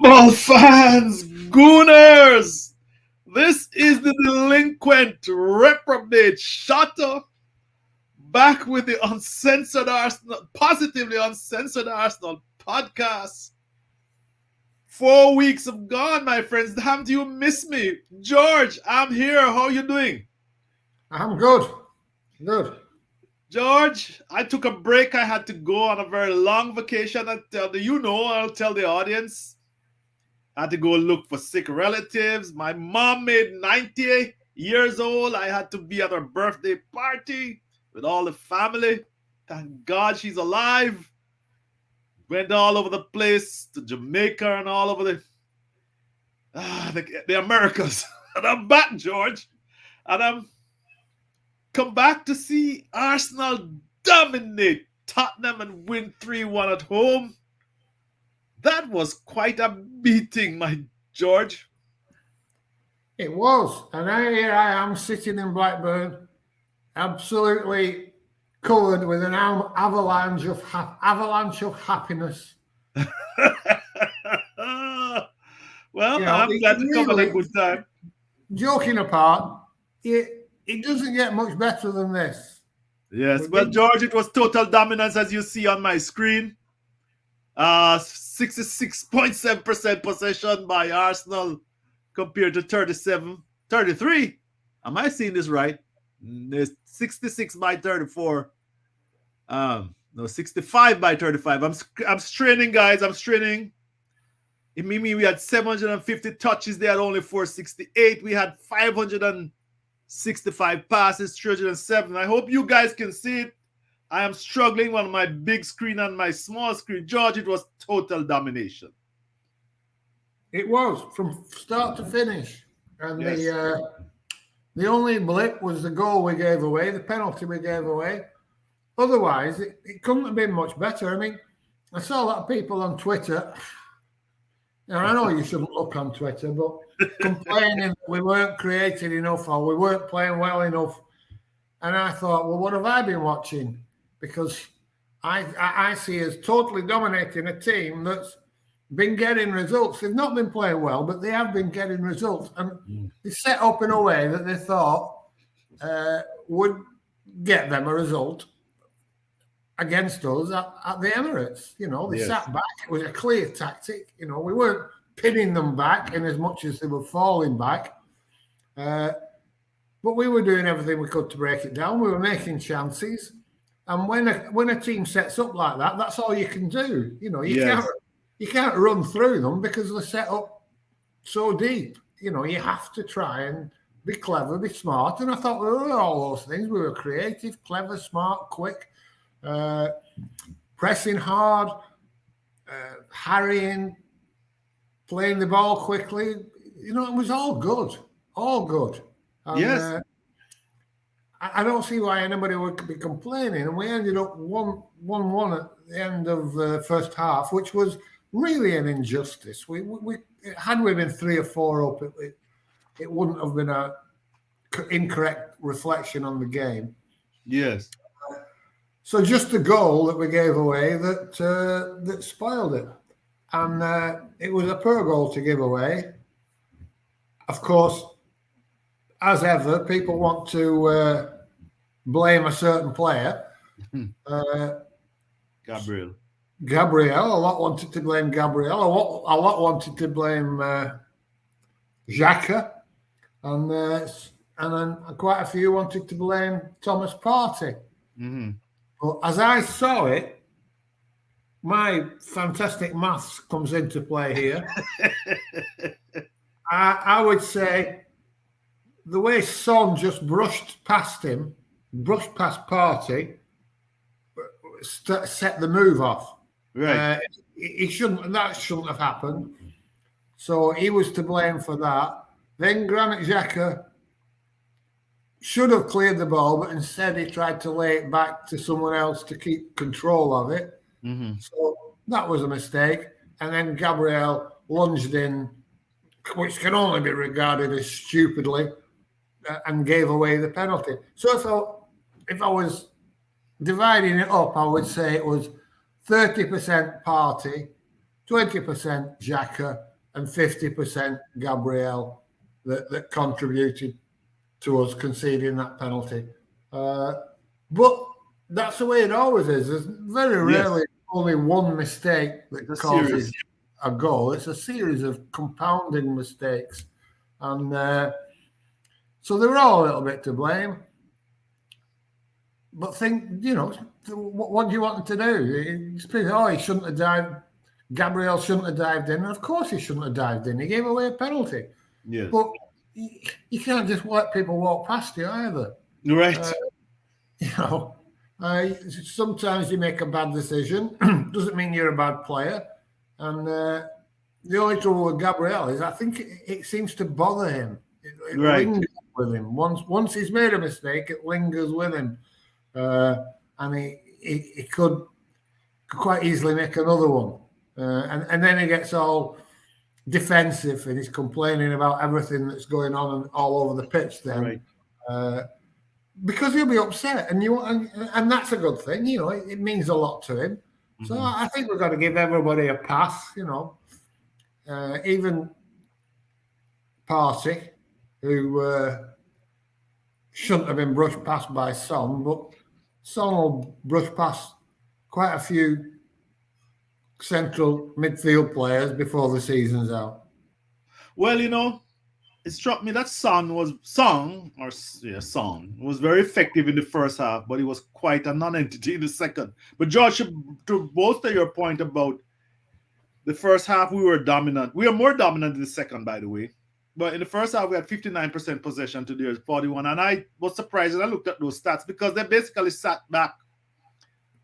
Football fans, Gooners! This is the delinquent reprobate Shotta back with the Uncensored Arsenal, Positively-Uncensored Arsenal podcast. 4 weeks have gone, my friends. Haven't you missed me? George, I'm here. How are you doing? I'm good. Good. George, I took a break. I had to go on a very long vacation. I'll tell the audience. I had to go look for sick relatives. My mom made 90 years old. I had to be at her birthday party with all the family. Thank God she's alive. Went all over the place to Jamaica and all over the Americas. And I'm back, George. And I'm come back to see Arsenal dominate Tottenham and win 3-1 at home. That was quite a beating, my George. It was. And here I am sitting in Blackburn, absolutely covered with an avalanche of happiness. Well, I'm glad to come at a good time. Joking apart, it doesn't get much better than this. Yes, well, George, it was total dominance as you see on my screen. 66.7% possession by Arsenal compared to 33. Am I seeing this right? There's 66 by 34. No, 65 by 35. I'm straining, guys. I'm straining. It means we had 750 touches. They had only 468. We had 565 passes, 307. I hope you guys can see it. I am struggling on my big screen and my small screen. George, it was total domination. It was from start to finish. And yes. the only blip was the goal we gave away, the penalty we gave away. Otherwise, it couldn't have been much better. I mean, I saw a lot of people on Twitter. Now, I know you shouldn't look on Twitter, but complaining that we weren't creative enough or we weren't playing well enough. And I thought, well, what have I been watching? Because I see us totally dominating a team that's been getting results. They've not been playing well, but they have been getting results. And they set up in a way that they thought would get them a result against us at the Emirates. You know, they sat back. It was a clear tactic. You know, we weren't pinning them back in as much as they were falling back. But we were doing everything we could to break it down. We were making chances. And when a team sets up like that, that's all you can do. You know, you can't run through them because they're set up so deep. You know, you have to try and be clever, be smart. And I thought we were all those things. We were creative, clever, smart, quick, pressing hard, harrying, playing the ball quickly. You know, it was all good. All good. And, yes. I don't see why anybody would be complaining. And we ended up 1-1 at the end of the first half, which was really an injustice. Had we been 3 or 4 up, it wouldn't have been an incorrect reflection on the game. Yes. So just the goal that we gave away that spoiled it. And it was a poor goal to give away. Of course, as ever, people want to blame a certain player. Gabriel. A lot wanted to blame Gabriel. A lot wanted to blame Xhaka. And then quite a few wanted to blame Thomas Partey. Mm-hmm. But as I saw it, my fantastic maths comes into play here. I would say the way Son just brushed past Partey, set the move off. Right. That shouldn't have happened. So he was to blame for that. Then Granit Xhaka should have cleared the ball, but instead he tried to lay it back to someone else to keep control of it. Mm-hmm. So that was a mistake. And then Gabriel lunged in, which can only be regarded as stupidly, and gave away the penalty. So if I was dividing it up, I would say it was 30% Partey, 20% Xhaka, and 50% Gabriel that contributed to us conceding that penalty. But that's the way it always is. There's very Yes, rarely only one mistake it's that a causes series. a goal. It's a series of compounding mistakes. And so they're all a little bit to blame. But what do you want them to do? He shouldn't have dived. Gabriel shouldn't have dived in. And of course he shouldn't have dived in. He gave away a penalty. Yes, But you can't just let people walk past you either. right. You know, sometimes you make a bad decision. Doesn't mean you're a bad player. And the only trouble with Gabriel is I think it seems to bother him. It Right. lingers with him. Once he's made a mistake, it lingers with him. And he could quite easily make another one. And then he gets all defensive and he's complaining about everything that's going on all over the pitch then. Right. Because he'll be upset, and that's a good thing. It means a lot to him. So I think we've got to give everybody a pass. Even Party, who shouldn't have been brushed past by Son, but Son will brush past quite a few central midfield players before the season's out. Well, it struck me that Song was very effective in the first half, but he was quite a non-entity in the second. But George, to both of your point about the first half, we were dominant. We are more dominant in the second, by the way. But in the first half, we had 59% possession to their 41. And I was surprised when I looked at those stats because they basically sat back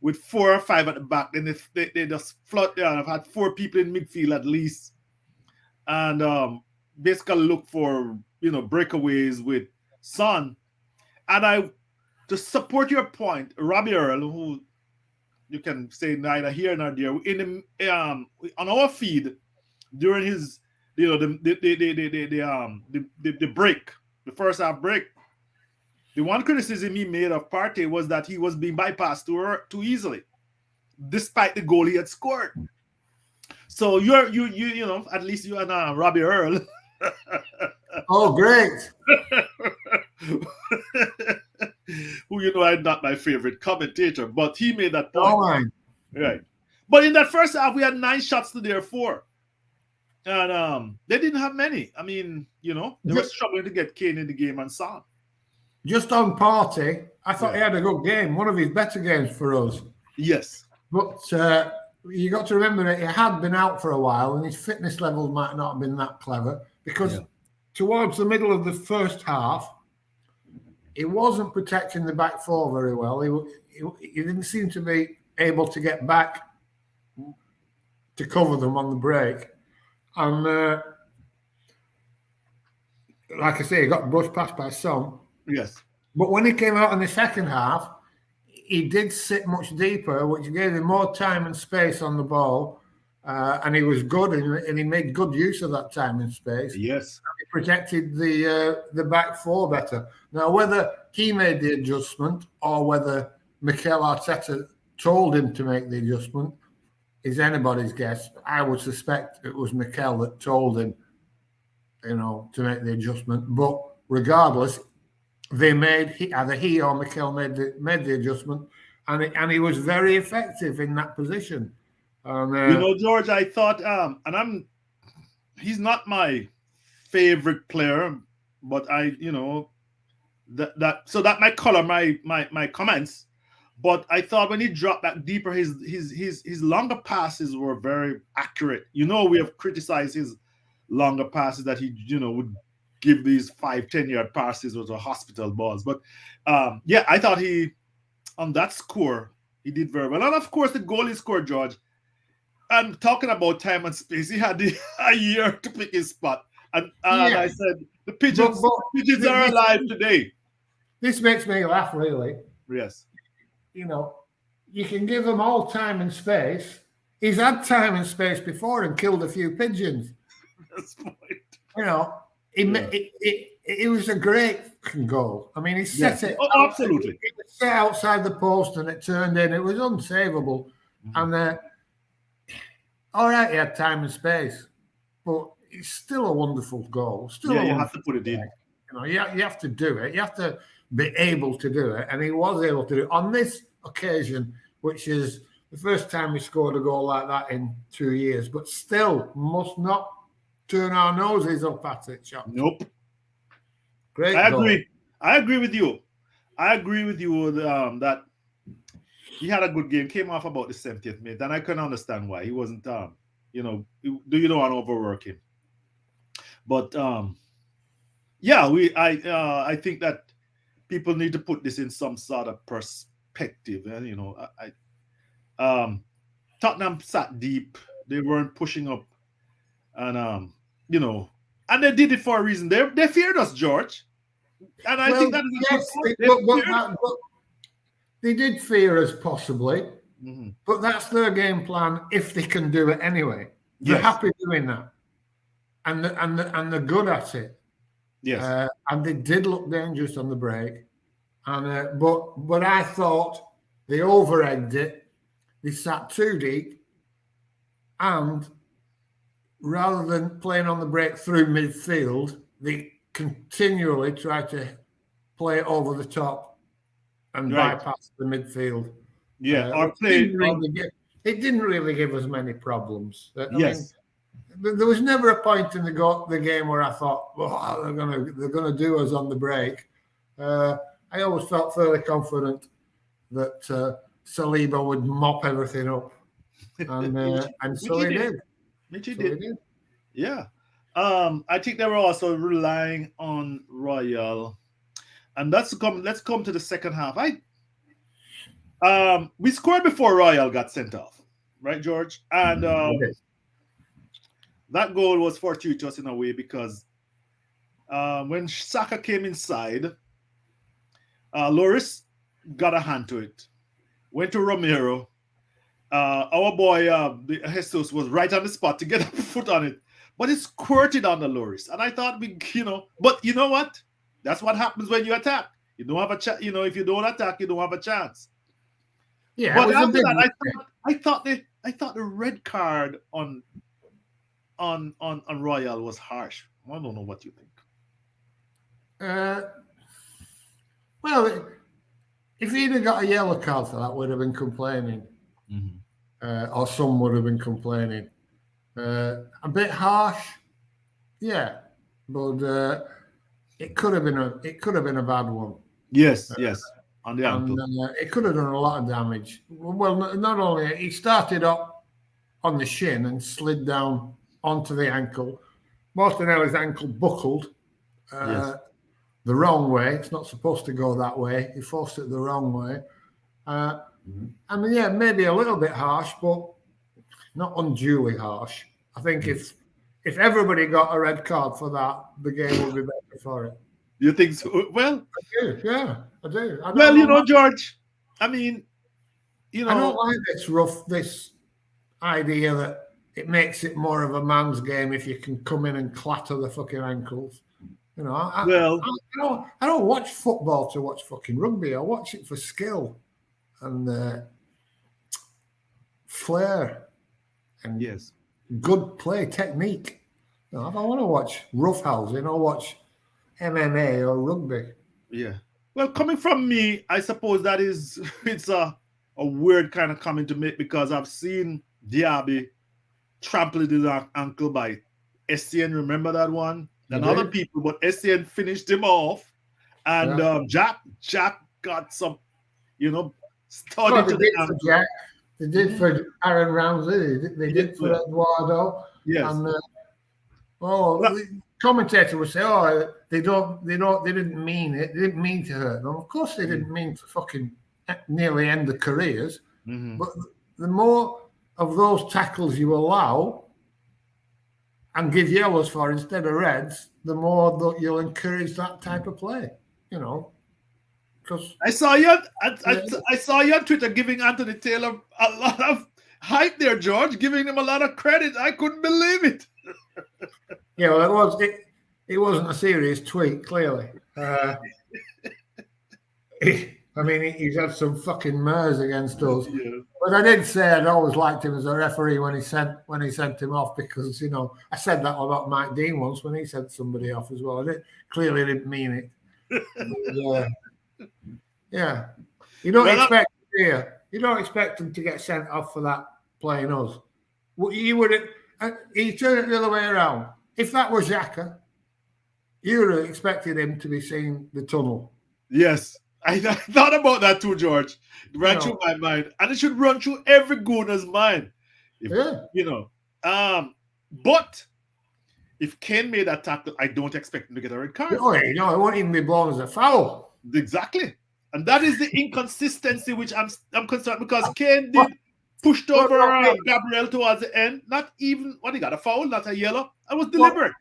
with 4 or 5 at the back. Then they just flood down. I've had 4 people in midfield at least. And basically look for breakaways with Son. And to support your point, Robbie Earl, who you can say neither here nor there, on our feed during his the break, the first half break, the one criticism he made of Partey was that he was being bypassed too easily, despite the goal he had scored. So you at least you and Robbie Earl. Oh, great! Who I'm not my favorite commentator, but he made that point. Oh, Right. But in that first half, we had 9 shots to their 4. And they didn't have many. I mean, they were struggling to get Kane in the game and Son. Just on Party, I thought he had a good game, one of his better games for us. Yes. But you got to remember that he had been out for a while and his fitness levels might not have been that clever because towards the middle of the first half, he wasn't protecting the back 4 very well. He didn't seem to be able to get back to cover them on the break. And like I say, he got brushed past by some. Yes. But when he came out in the second half, he did sit much deeper, which gave him more time and space on the ball. And he was good, and he made good use of that time and space. Yes. He protected the back 4 better. Now, whether he made the adjustment or whether Mikel Arteta told him to make the adjustment is anybody's guess. I would suspect it was Mikel that told him, to make the adjustment. But regardless, either he or Mikel made the adjustment, and he was very effective in that position. George, I thought, he's not my favorite player, but that might color my comments. But I thought when he dropped back deeper, his longer passes were very accurate. We have criticized his longer passes that he would give these 5-10 yard passes with hospital balls. But I thought he on that score he did very well. And of course the goal he scored, George. And talking about time and space, he had a year to pick his spot. And I said, the pigeons are alive today. This makes me laugh, really. Yes. You can give them all time and space. He's had time and space before and killed a few pigeons. That's the point. It was a great goal. I mean, he set it. Oh, absolutely. It was set outside the post and it turned in. It was unsavable. Mm-hmm. And all right, he had time and space, but it's still a wonderful goal. Still Yeah, a you have wonderful to put it in. play. You know, you have to do it. You have to be able to do it, and he was able to do it on this occasion, which is the first time we scored a goal like that in 2 years. But still, must not turn our noses up at it. Shot. Nope. Great I goal. agree. I agree with you. I agree with you that he had a good game. Came off about the 70th minute, and I can understand why he wasn't. You don't want to overwork him. But yeah, I think that people need to put this in some sort of perspective. And Tottenham sat deep. They weren't pushing up, and and they did it for a reason. They feared us, George, and I Well, think that is a good yes, point. but they did fear us possibly, Mhm. but that's their game plan if they can do it anyway. They're Yes, happy doing that, and they're good at it. yes, And they did look dangerous on the break, and but I thought they over-egged it. They sat too deep, and rather than playing on the break through midfield, they continually tried to play over the top and right. bypass the midfield. Yeah, or Which play or it didn't really give us many problems. I mean, yes, there was never a point in the game where I thought, "Oh, they're gonna do us on the break." I always felt fairly confident that Saliba would mop everything up, and which so he he did, did. which he So he did. did. Yeah. I think they were also relying on Royal, and let's come to the second half. We scored before Royal got sent off, right, George? And We did. that goal was fortuitous in a way because when Saka came inside, Loris got a hand to it, went to Romero. Our boy Jesus was right on the spot to get a foot on it, but it squirted on the Loris. And I thought but you know what? That's what happens when you attack. You don't have a chance. If you don't attack, you don't have a chance. Yeah, it But was a after big. that, I thought the red card on Royal was harsh. I don't know what you think. Uh, well, if he'd have got a yellow card for that, we'd have been complaining, Mm-hmm. or some would have been complaining. A bit harsh, yeah, but it could have been a bad one, Yes, yes, on the and ankle. it could have done a lot of damage. Well, not only he started up on the shin and slid down onto the ankle. Martinelli's ankle buckled Yes, the wrong way. It's not supposed to go that way. He forced it the wrong way. I mean, yeah, maybe a little bit harsh, but not unduly harsh. I think if everybody got a red card for that, the game would be better for it. you think so? Well, I do, yeah, I do. George. I mean, I don't like this idea that it makes it more of a man's game if you can come in and clatter the fucking ankles. well, I don't watch football to watch fucking rugby. I watch it for skill and flair and yes. good play technique. I don't want to watch roughhousing or watch MMA or rugby. Yeah. Well, coming from me, I suppose that is it's a weird kind of comment to make because I've seen Diaby trample his ankle by SCN. Remember that one? You And other do? people, but SCN finished him off, and Yeah. Jack got some, Oh, study they to the did for ankle. Jack. They did for Aaron Ramsey. They did for Yeah. Eduardo. Yes. And Well, the commentator would say, "Oh, they didn't mean it. They didn't mean to hurt them. Of course, they didn't mean to fucking nearly end their careers. mhm. But the more of those tackles you allow and give yellows for instead of reds, the more that you'll encourage that type of play. Because I saw you. I saw you on Twitter giving Anthony Taylor a lot of hype there, George, giving him a lot of credit. I couldn't believe it. well, it wasn't a serious tweet, clearly. I mean, he's had some fucking mares against us. Yeah. But I did say I'd always liked him as a referee when he sent him off, because I said that about Mike Dean once when he sent somebody off as well. Clearly didn't mean it. But, yeah, you don't expect him to get sent off for that playing us. You would he turned it the other way around. If that was Xhaka, you would have expected him to be seeing the tunnel. Yes. I thought about that too, George. It ran through my mind. And it should run through every Gunner's mind. But if Kane made that tackle, I don't expect him to get a red card. Oh, it won't even be blown as a foul. Exactly. And that is the inconsistency which I'm concerned, because Kane did pushed over Gabriel towards the end. Not even, he got a foul, not a yellow. It was deliberate.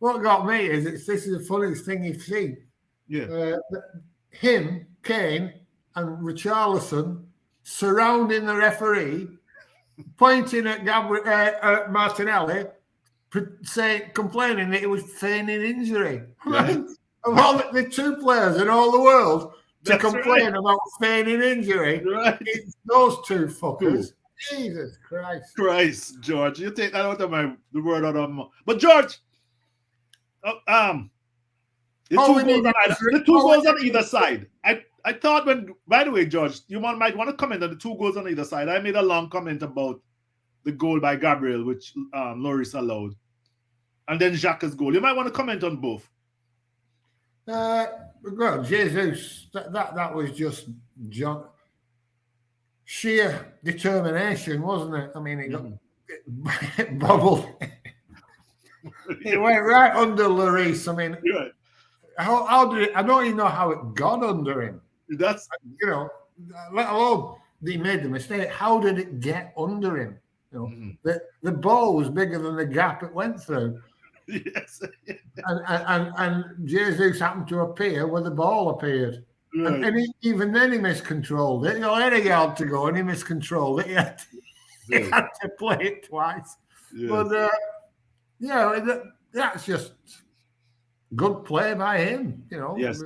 What got me is this is the funniest thing you've seen. Yeah. Him, Kane, and Richarlison surrounding the referee, pointing at Martinelli, complaining that he was feigning injury. Right? Of all the two players in all the world to complain about feigning injury, it's those two fuckers. Ooh. Jesus Christ. George, you take that out of the word out of my mouth. But George, the two goals on either side. I thought by the way, George, you might want to comment on the two goals on either side. I made a long comment about the goal by Gabriel, which Lloris allowed, and then Xhaka's goal. You might want to comment on both. Well, Jesus, that was just sheer determination, wasn't it? I mean, it bobbled. It went right under Lloris. I mean, how did it? I don't even know how it got under him. That's let alone he made the mistake. How did it get under him? The ball was bigger than the gap it went through. Yes. and Jesus happened to appear where the ball appeared. Right. And even then he miscontrolled it. He had a yard to go and he miscontrolled it. He had to play it twice. Yes. But that's just good play by him, Yes.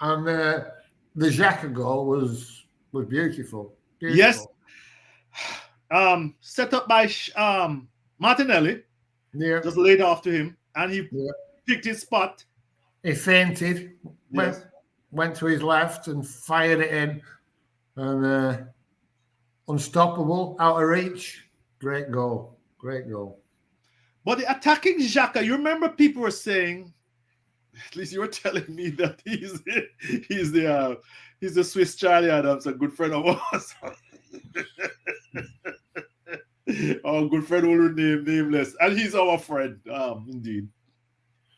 And the Xhaka goal was beautiful. Yes. Set up by Martinelli. Yeah. Just laid off to him, and he picked his spot. He fainted, went to his left and fired it in, and unstoppable, out of reach. Great goal. But the attacking Xhaka, you remember people were saying, at least you were telling me that he's the Swiss Charlie Adams, a good friend of ours. Our good friend who will remain nameless, and he's our friend, indeed.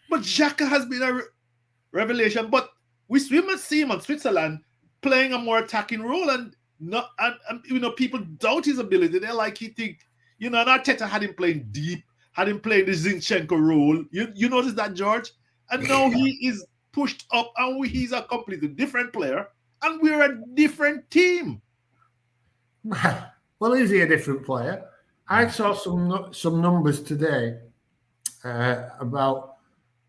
But Xhaka has been a revelation. But we must see him on Switzerland playing a more attacking role, and people doubt his ability. They're like, he think, and Arteta had him playing deep, had him playing the Zinchenko role. You notice that, George? And now he is pushed up, and he's a completely different player, and we're a different team. Well, is he a different player? I saw some numbers today about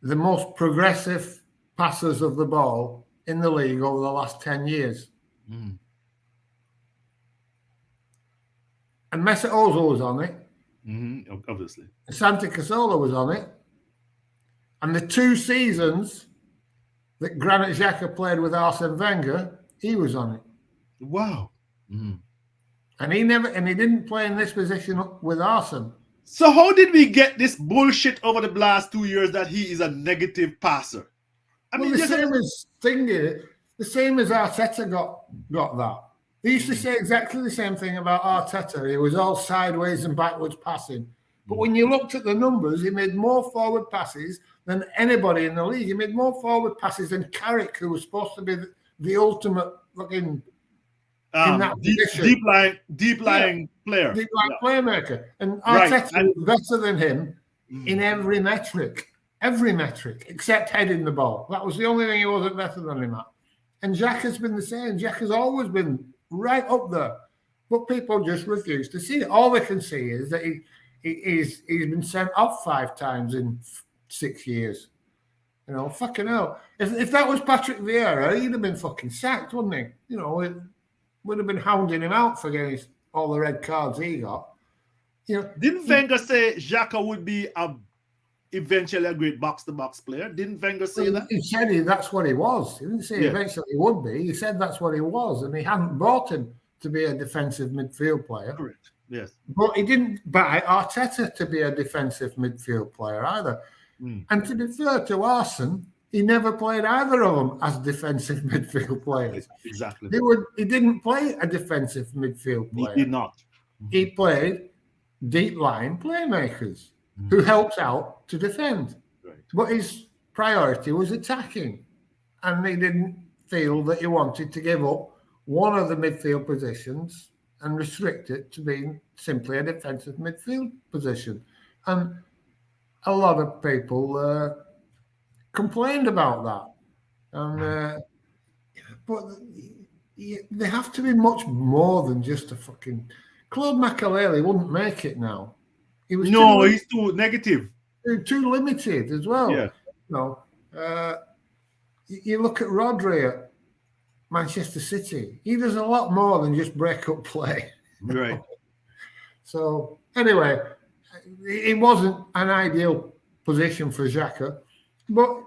the most progressive passers of the ball in the league over the last 10 years. Mm. And Mesut Ozil was on it. Mm-hmm, obviously. Santi Cazorla was on it. And the 2 seasons that Granit Xhaka played with Arsene Wenger, he was on it. Wow. Mm. And he didn't play in this position with Arsene. So how did we get this bullshit over the last 2 years that he is a negative passer? The same as Arteta got that. They used to say exactly the same thing about Arteta. He was all sideways and backwards passing. But when you looked at the numbers, he made more forward passes than anybody in the league. He made more forward passes than Carrick, who was supposed to be the ultimate fucking in that position. Deep lying player. Deep lying playmaker. And Arteta was better than him in every metric, except heading the ball. That was the only thing he wasn't better than him at. And Xhaka's been the same. Xhaka's always been right up there. But people just refuse to see it. All they can see is that he's been sent off 5 times in 6 years. Fucking hell. If that was Patrick Vieira, he'd have been fucking sacked, wouldn't he? would have been hounding him out for getting all the red cards he got. You know, Didn't Wenger say Xhaka would be eventually a great box-to-box player? Didn't Wenger say that? he said that's what he was. He didn't say Yeah. eventually he would be. He said that's what he was, and he hadn't bought him to be a defensive midfield player. Correct. Yes. But he didn't buy Arteta to be a defensive midfield player either. And to be fair to Arsene, he never played either of them as defensive midfield players. Exactly. He didn't play a defensive midfield player. He did not. He played deep line playmakers who helped out to defend. Right. But his priority was attacking. And he didn't feel that he wanted to give up one of the midfield positions and restrict it to being simply a defensive midfield position. And a lot of people complained about that. And but they have to be much more than just a fucking... Claude Makelele wouldn't make it now. He's too negative. Too limited as well. Yeah. You look at Rodri at Manchester City. He does a lot more than just break up play. Right. So anyway, it wasn't an ideal position for Xhaka, but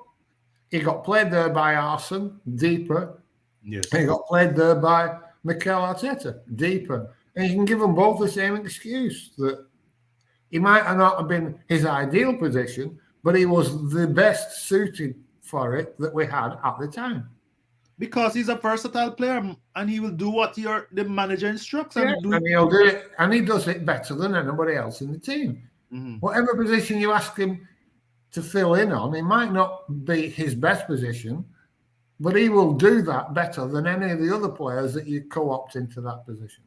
he got played there by Arsene, deeper. Yes. And he got played there by Mikel Arteta, deeper. And you can give them both the same excuse that he might not have been his ideal position, but he was the best suited for it that we had at the time. Because he's a versatile player and he will do what the manager instructs. And he'll do it, and he does it better than anybody else in the team. Whatever position you ask him to fill in on, it might not be his best position, but he will do that better than any of the other players that you co-opt into that position.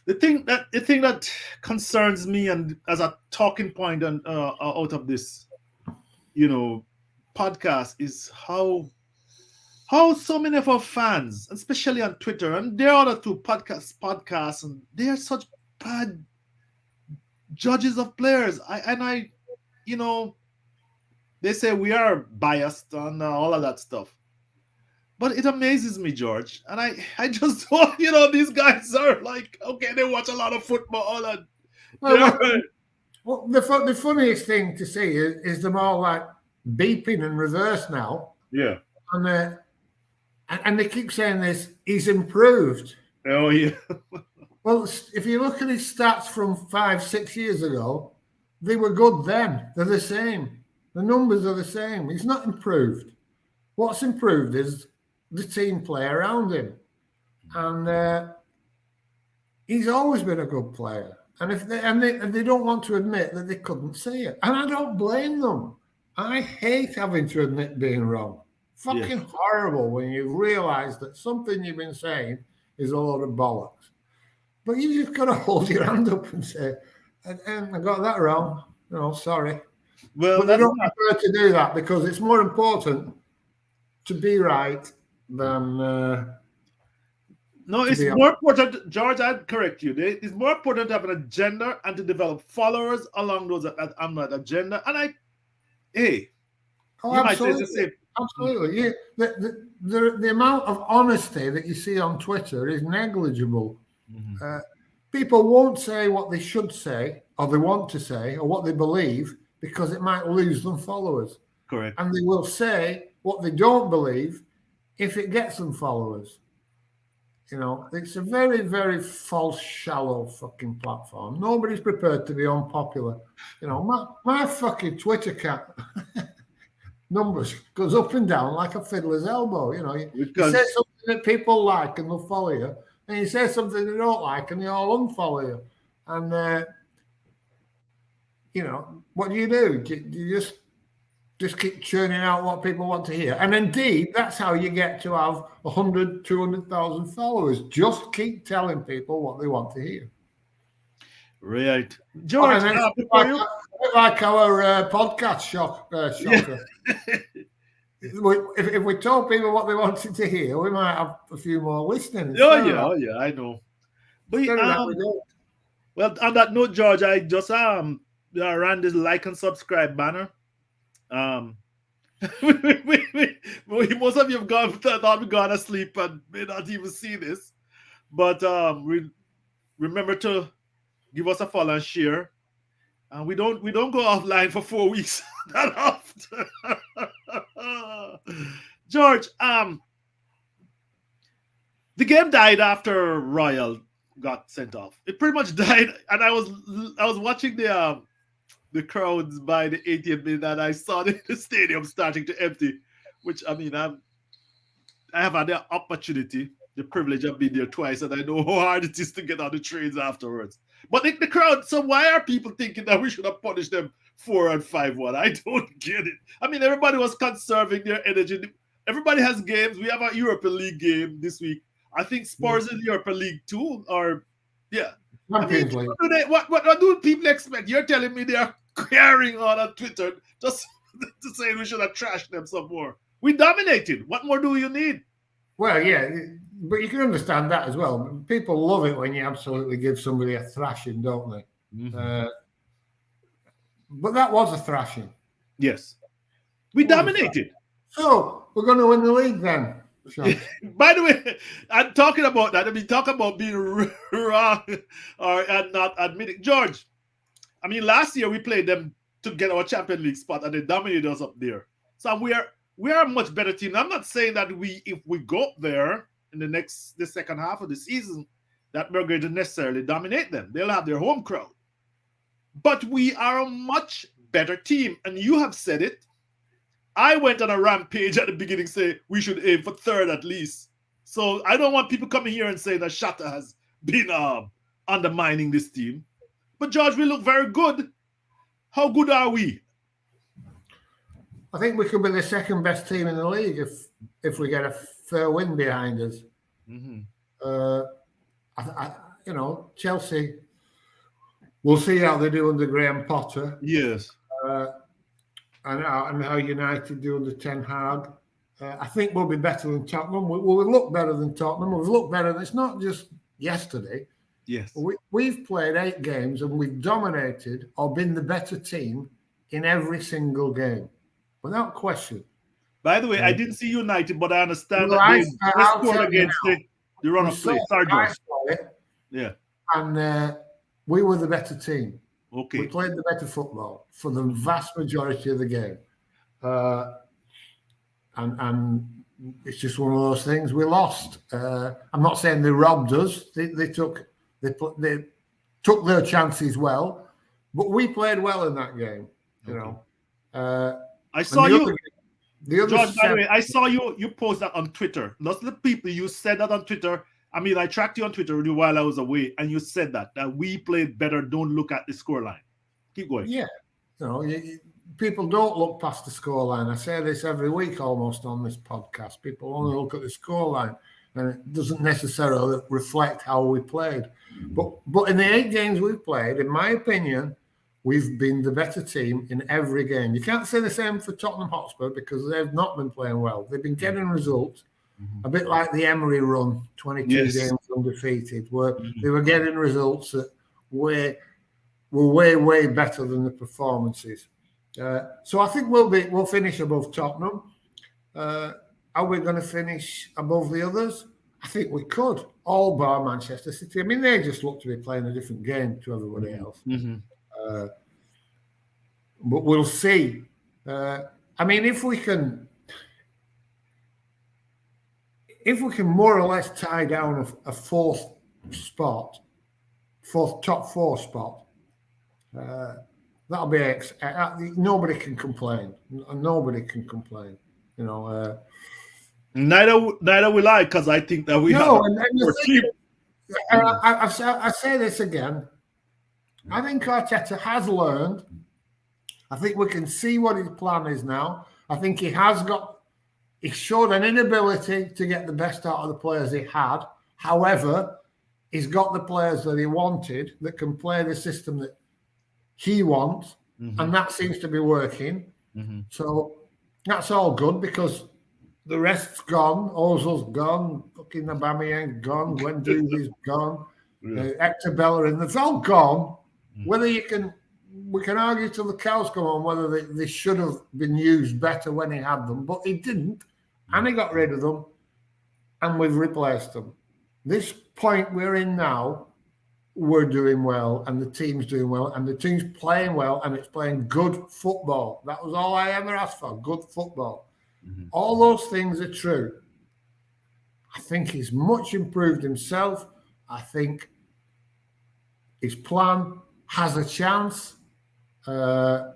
The thing that concerns me, and as a talking point and out of this, podcast, is how so many of our fans, especially on Twitter, and there are other two podcasts, and they are such bad judges of players. They say we are biased on all of that stuff. But it amazes me, George. And I just thought, these guys are like, okay, they watch a lot of football. And the funniest thing to see is them all like beeping in reverse now. Yeah. And they keep saying this, he's improved. Oh, yeah. Well, if you look at his stats from 5-6 years ago, they were good then. They're the same. The numbers are the same. He's not improved. What's improved is the team play around him. And he's always been a good player. And if they don't want to admit that they couldn't see it. And I don't blame them. I hate having to admit being wrong. Fucking horrible when you realise that something you've been saying is a load of bollocks. But you just got to hold your hand up and say, I got that wrong. Sorry. Well, but they don't prefer to do that because it's more important to be right than... No, it's more important, George, I'd correct you. It's more important to have an agenda and to develop followers along those on that agenda. And absolutely. Absolutely. The amount of honesty that you see on Twitter is negligible. People won't say what they should say or they want to say or what they believe because it might lose them followers. Correct. And they will say what they don't believe if it gets them followers. It's a very, very false, shallow fucking platform. Nobody's prepared to be unpopular. My fucking Twitter cat numbers goes up and down like a fiddler's elbow. You say something that people like and they'll follow you, and you say something they don't like and they all unfollow you. And what do? You just keep churning out what people want to hear. And indeed, that's how you get to have 100, 200,000 followers. Just keep telling people what they want to hear. Right. George, like our podcast shocker. If we told people what they wanted to hear, we might have a few more listening. Oh, yeah, I know. But well, on that note, George, I just ran this like and subscribe banner. Most of you have thought we've gone asleep and may not even see this. But remember to give us a follow and share. And we don't go offline for 4 weeks that often. George, the game died after Royal got sent off. It pretty much died, and I was watching the crowds by the 80th minute, and I saw the stadium starting to empty. Which I mean, I have had the opportunity, the privilege of being there twice, and I know how hard it is to get on the trains afterwards. But the crowd, so why are people thinking that we should have punished them 4 and 5-1? I don't get it. I mean, everybody was conserving their energy. Everybody has games. We have a Europa League game this week. I think Spurs in Europa League too, or yeah. I mean, Champions League. what do people expect? You're telling me they are carrying on Twitter just to say we should have trashed them some more. We dominated. What more do you need? Well, yeah, but you can understand that as well. People love it when you absolutely give somebody a thrashing, don't they? Mm-hmm. But that was a thrashing. Yes. We dominated. So we're going to win the league then. By the way, I'm talking about that. I mean, talk about being wrong and not admitting. George, I mean, last year we played them to get our Champions League spot, and they dominated us up there. So we are a much better team. I'm not saying that if we go up there in the second half of the season, that we're going to necessarily dominate them. They'll have their home crowd. But we are a much better team. And you have said it. I went on a rampage at the beginning saying we should aim for third at least. So I don't want people coming here and saying that Shotta has been undermining this team. But George, we look very good. How good are we? I think we could be the second best team in the league if we get a fair win behind us. Mm-hmm. Chelsea. We'll see how they do under Graham Potter. Yes. And how United do under Ten Hag. I think we'll be better than Tottenham. We'll look better than Tottenham. We've looked better. It's not just yesterday. Yes. We've played 8 games and we've dominated or been the better team in every single game, without question. By the way, I didn't see United, but I understand Well, that they scored against the run of play. Sorry, George. Yeah. And we were the better team. Okay. We played the better football for the vast majority of the game. And it's just one of those things. We lost. I'm not saying they robbed us. They took their chances well, but we played well in that game. You know. I saw you. George, by the way, I saw you post that on Twitter. Lots of the people, you said that on Twitter. I mean, I tracked you on Twitter while I was away, and you said that we played better. Don't look at the scoreline. Keep going. Yeah. People don't look past the scoreline. I say this every week almost on this podcast. People only look at the scoreline, and it doesn't necessarily reflect how we played. But in the 8 games we've played, in my opinion, we've been the better team in every game. You can't say the same for Tottenham Hotspur because they've not been playing well. They've been getting results, a bit like the Emery run, 22 games undefeated, where they were getting results that were way better than the performances. So I think we'll finish above Tottenham. Are we going to finish above the others? I think we could, all bar Manchester City. I mean, they just look to be playing a different game to everybody else. But we'll see. I mean, if we can more or less tie down a fourth top 4 spot, that'll be nobody can complain. Nobody can complain. Neither will I, because I think that we have a team. I say this again. I think Arteta has learned. I think we can see what his plan is now. I think he showed an inability to get the best out of the players he had. However, he's got the players that he wanted that can play the system that he wants, and that seems to be working. So that's all good because the rest's gone. Ozil's gone. Fucking Aubameyang gone. Guendouzi's gone. Hector Bellerin. It's all gone. Whether we can argue till the cows come on whether they should have been used better when he had them, but he didn't, and he got rid of them, and we've replaced them. this point we're in now, we're doing well, and the team's doing well, and the team's playing well, and it's playing good football. That was all I ever asked for, good football. Mhm. All those things are true. I think he's much improved himself. I think his plan has a chance, uh,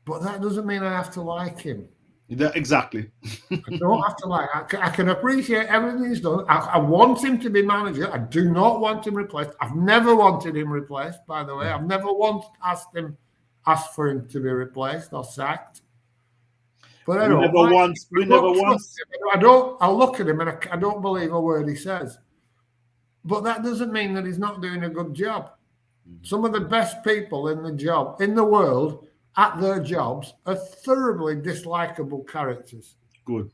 but that doesn't mean I have to like him. Exactly. I don't have to like. I can appreciate everything he's done. I want him to be manager. I do not want him replaced. I've never wanted him replaced. By the way, I've never once asked for him to be replaced or sacked. But I We don't never like. once. I We never don't trust once. him. I don't. I look at him and I don't believe a word he says. But that doesn't mean that he's not doing a good job. Some of the best people in the job in the world at their jobs are thoroughly dislikable characters. Good.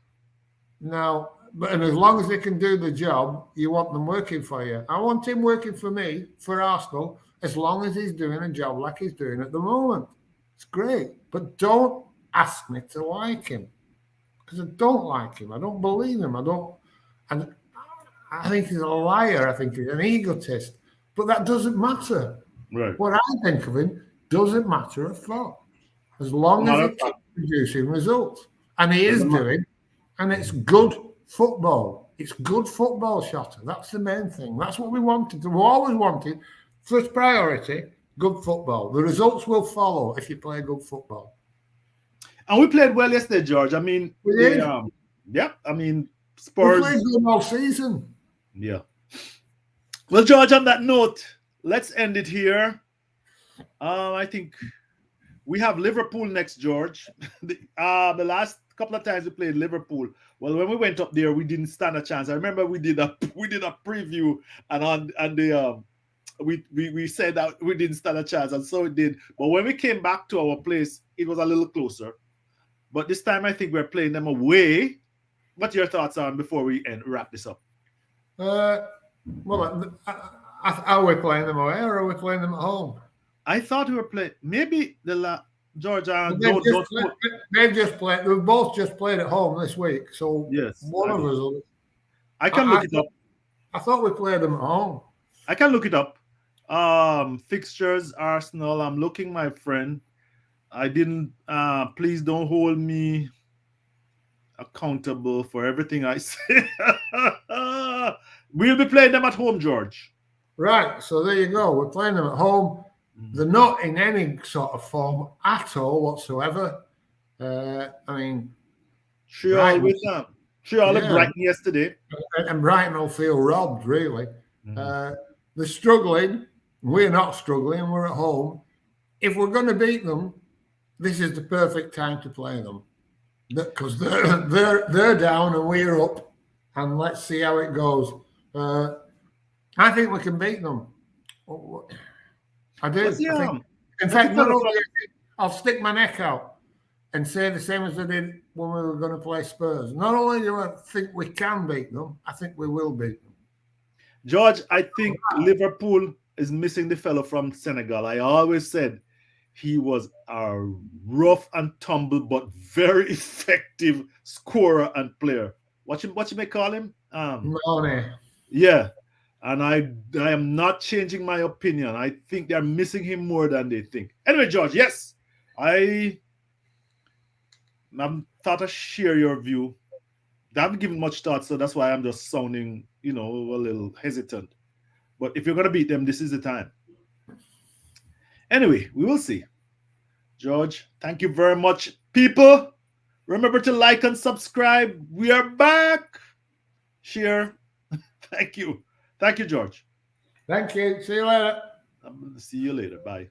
Now, but and as long as they can do the job, you want them working for you. I want him working for me, for Arsenal, as long as he's doing a job like he's doing at the moment. It's great. But don't ask me to like him. Because I don't like him. I don't believe him. I don't and I think he's a liar. I think he's an egotist. But that doesn't matter. Right. What I think of him doesn't matter at all. As long as Matter he of keeps fact, producing results. And he is doesn't matter. doing, and it's good football. It's good football, Shotta. That's the main thing. That's what we wanted. We always wanted. First priority, good football. The results will follow if you play good football. And we played well yesterday, George. I mean, We they did. yeah. I mean, We played Spurs. good all season. Yeah. Well, George. On that note, let's end it here. I think we have Liverpool next, George. The last couple of times we played Liverpool. Well, when we went up there, we didn't stand a chance. I remember we did a we did a preview, and on the we said that we didn't stand a chance, and so it did. But when we came back to our place, it was a little closer. But this time, I think we're playing them away. What your thoughts on before we wrap this up? Uh, well, are we playing them away or are we playing them at home? I thought we were playing maybe Georgia. Well, Don't quote. they've just played. We've both just played at home this week, so Yes, one I of know. us. Will, I can I, look I it up. thought I thought we played them at home. I can look it up. Fixtures Arsenal. I'm looking, my friend. I didn't. Please don't hold me accountable for everything I say. We'll be playing them at home, George. Right, so there you go. We're playing them at home. They're not in any sort of form at all whatsoever. I mean, She all Brighton, with them. She all at yeah, Brighton yesterday. and Brighton will feel robbed, really. Mhm. Uh, they're struggling. We're not struggling. We're at home. If we're going to beat them, this is the perfect time to play them because they're down and we're up, and let's see how it goes. I think we can beat them. I What's do. the I think. In what's the fact, not fella only from? I'll stick my neck out and say the same as I did when we were going to play Spurs. Not only do I think we can beat them, I think we will beat them. George, I think Liverpool is missing the fellow from Senegal. I always said he was a rough and tumble but very effective scorer and player. What you may call him? Mane. Yeah. And I am not changing my opinion. I think they're missing him more than they think. Anyway, George, yes. I'm thought to share your view. I haven't given much thought, so that's why I'm just sounding, a little hesitant. But if you're gonna beat them, this is the time. Anyway, we will see. George, thank you very much. People, remember to like and subscribe. We are back. Share. Thank you. Thank you, George. Thank you. See you later. See you later. Bye.